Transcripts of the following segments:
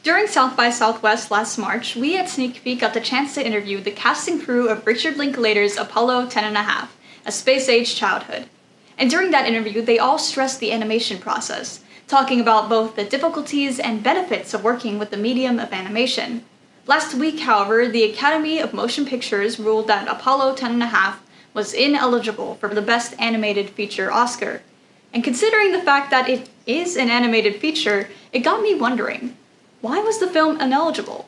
During South by Southwest last March, we at Sneak Peek got the chance to interview the cast and crew of Richard Linklater's Apollo 10.5, A Space-Age Childhood. And during that interview, they all stressed the animation process, talking about both the difficulties and benefits of working with the medium of animation. Last week, however, the Academy of Motion Pictures ruled that Apollo 10.5 was ineligible for the Best Animated Feature Oscar. And considering the fact that it is an animated feature, it got me wondering, why was the film ineligible?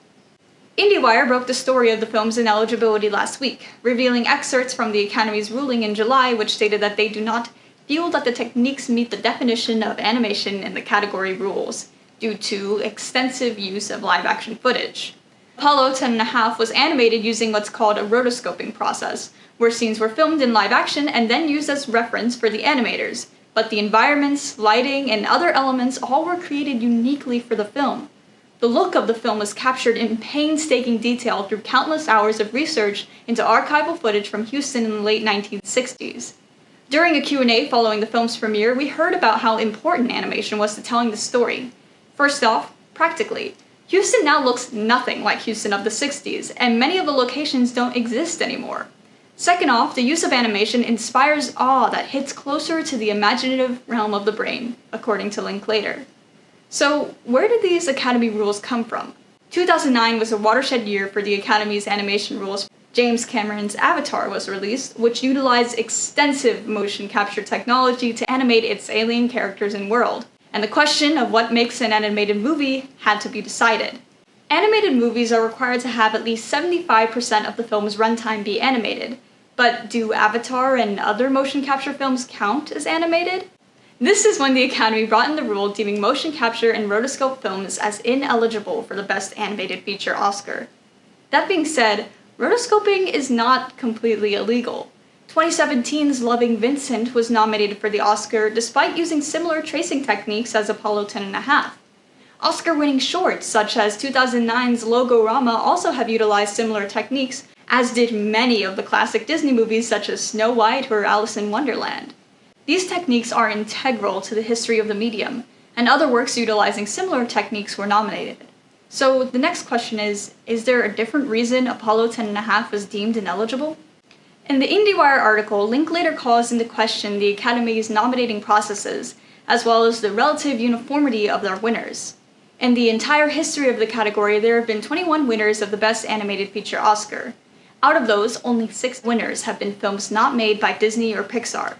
IndieWire broke the story of the film's ineligibility last week, revealing excerpts from the Academy's ruling in July which stated that they do not feel that the techniques meet the definition of animation in the category rules, due to extensive use of live-action footage. Apollo 10.5 was animated using what's called a rotoscoping process, where scenes were filmed in live action and then used as reference for the animators, but the environments, lighting, and other elements all were created uniquely for the film. The look of the film was captured in painstaking detail through countless hours of research into archival footage from Houston in the late 1960s. During a Q&A following the film's premiere, we heard about how important animation was to telling the story. First off, practically, Houston now looks nothing like Houston of the 60s, and many of the locations don't exist anymore. Second off, the use of animation inspires awe that hits closer to the imaginative realm of the brain, according to Linklater. So, where did these Academy rules come from? 2009 was a watershed year for the Academy's animation rules. James Cameron's Avatar was released, which utilized extensive motion capture technology to animate its alien characters and world. And the question of what makes an animated movie had to be decided. Animated movies are required to have at least 75% of the film's runtime be animated. But do Avatar and other motion capture films count as animated? This is when the Academy brought in the rule deeming motion capture and rotoscope films as ineligible for the Best Animated Feature Oscar. That being said, rotoscoping is not completely illegal. 2017's Loving Vincent was nominated for the Oscar despite using similar tracing techniques as Apollo 10.5. Oscar-winning shorts such as 2009's Logorama also have utilized similar techniques, as did many of the classic Disney movies such as Snow White or Alice in Wonderland. These techniques are integral to the history of the medium, and other works utilizing similar techniques were nominated. So the next question is there a different reason Apollo 10.5 was deemed ineligible? In the IndieWire article, Linklater calls into question the Academy's nominating processes, as well as the relative uniformity of their winners. In the entire history of the category, there have been 21 winners of the Best Animated Feature Oscar. Out of those, only 6 winners have been films not made by Disney or Pixar.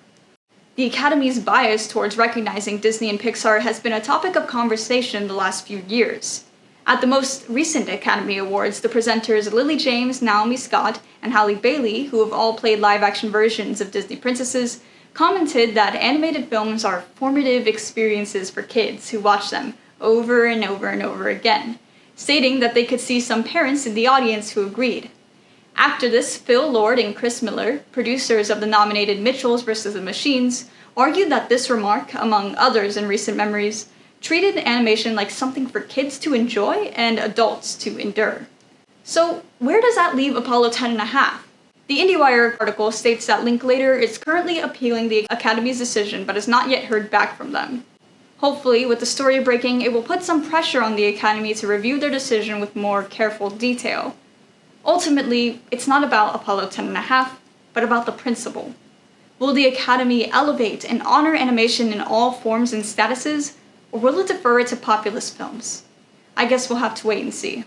The Academy's bias towards recognizing Disney and Pixar has been a topic of conversation the last few years. At the most recent Academy Awards, the presenters Lily James, Naomi Scott, and Halle Bailey, who have all played live-action versions of Disney princesses, commented that animated films are formative experiences for kids who watch them over and over and over again, stating that they could see some parents in the audience who agreed. After this, Phil Lord and Chris Miller, producers of the nominated Mitchells vs. the Machines, argued that this remark, among others in recent memories, treated animation like something for kids to enjoy and adults to endure. So, where does that leave Apollo 10.5? The IndieWire article states that Linklater is currently appealing the Academy's decision but has not yet heard back from them. Hopefully, with the story breaking, it will put some pressure on the Academy to review their decision with more careful detail. Ultimately, it's not about Apollo 10.5, but about the principle. Will the Academy elevate and honor animation in all forms and statuses, or will it defer it to populist films? I guess we'll have to wait and see.